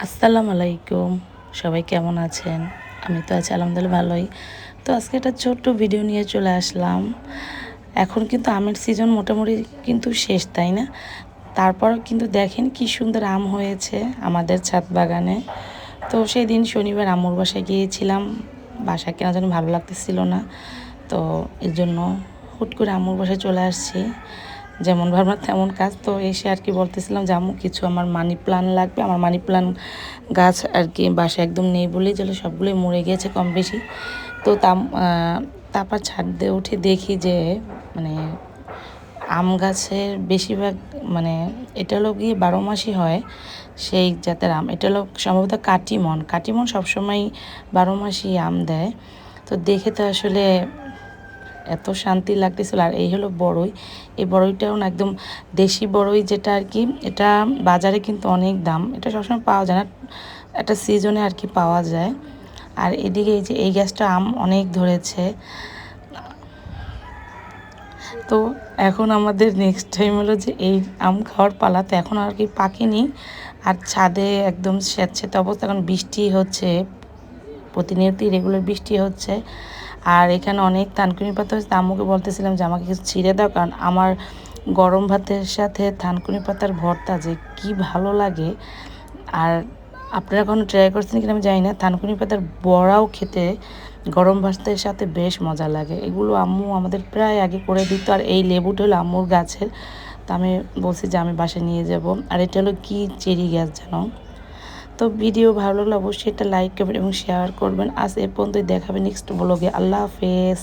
আসসালামু আলাইকুম। সবাই কেমন আছেন? আমি তো আছি আলহামদুলিল্লাহ ভালোই। তো আজকে একটা ছোট্ট ভিডিও নিয়ে চলে আসলাম। এখন কিন্তু আমের সিজন মোটামুটি কিন্তু শেষ, তাই না? তারপরেও কিন্তু দেখেন কি সুন্দর আম হয়েছে আমাদের ছাদ বাগানে। তো সেদিন শনিবার আম্মুর বাসায় গিয়েছিলাম। বাসায় কেন জানি ভালো লাগতেছিল না। তো এর জন্য হুট করে আম্মুর বাসায় চলে আসছি। যেমন ভাবনা তেমন কাজ। তো এসে আর কি বলতেছিলাম যে আম্মু কিছু আমার মানি প্লান্ট লাগবে। আমার মানি প্লান্ট গাছ আর কি বাসায় একদম নেই বলেই চলে সবগুলোই মরে গিয়েছে কম বেশি। তো তারপর ছাদ দিয়ে উঠে দেখি যে মানে আম গাছের বেশিরভাগ মানে এটা হলো গিয়ে 12 মাসই হয় সেই জাতের আম। এটা হলো সম্ভবত কাটিমন। কাটিমন সবসময় 12 মাসই আম দেয়। তো দেখে তো আসলে এত শান্তি লাগতেছিল। আর এই হলো বড়ই। এই বড়ইটাও না একদম দেশি বড়ই, যেটা আর কি এটা বাজারে কিন্তু অনেক দাম। এটা সবসময় পাওয়া যায় না, একটা সিজনে আর কি পাওয়া যায়। আর এদিকে এই যে এই গাছটা আম অনেক ধরেছে। তো এখন আমাদের নেক্সট টাইম হলো যে এই আম খাওয়ার পালা। তো এখন আর কি পাকেনি। আর ছাদে একদম স্যাঁতসেঁতে অবস্থা, এখন বৃষ্টি হচ্ছে, প্রতিনিয়তই রেগুলার বৃষ্টি হচ্ছে। আর এখানে অনেক থানকুনি পাতা হচ্ছে। আম্মুকে বলতেছিলাম যে আমাকে কিছু ছিঁড়ে দাও, কারণ আমার গরম ভাতের সাথে থানকুনি পাতার ভর্তা যে কি ভালো লাগে। আর আপনারা কখনো ট্রাই করছেন কিনা আমি জানি না, থানকুনি পাতার বড়াও খেতে গরম ভাতের সাথে বেশ মজা লাগে। এগুলো আম্মু আমাদের প্রায় আগে করে দিত। আর এই লেবুটা হলো আম্মুর গাছের। তো আমি বলছি যে আমি বাসায় নিয়ে যাব। আর এটা হলো কি চেরি গাছ জানো। তো ভিডিও ভালো লাগলে অবশ্যই একটা লাইক করবেন এবং শেয়ার করবেন। আজ এ পর্যন্তই, দেখাবে নেক্সট ব্লগে। আল্লাহ হাফেজ।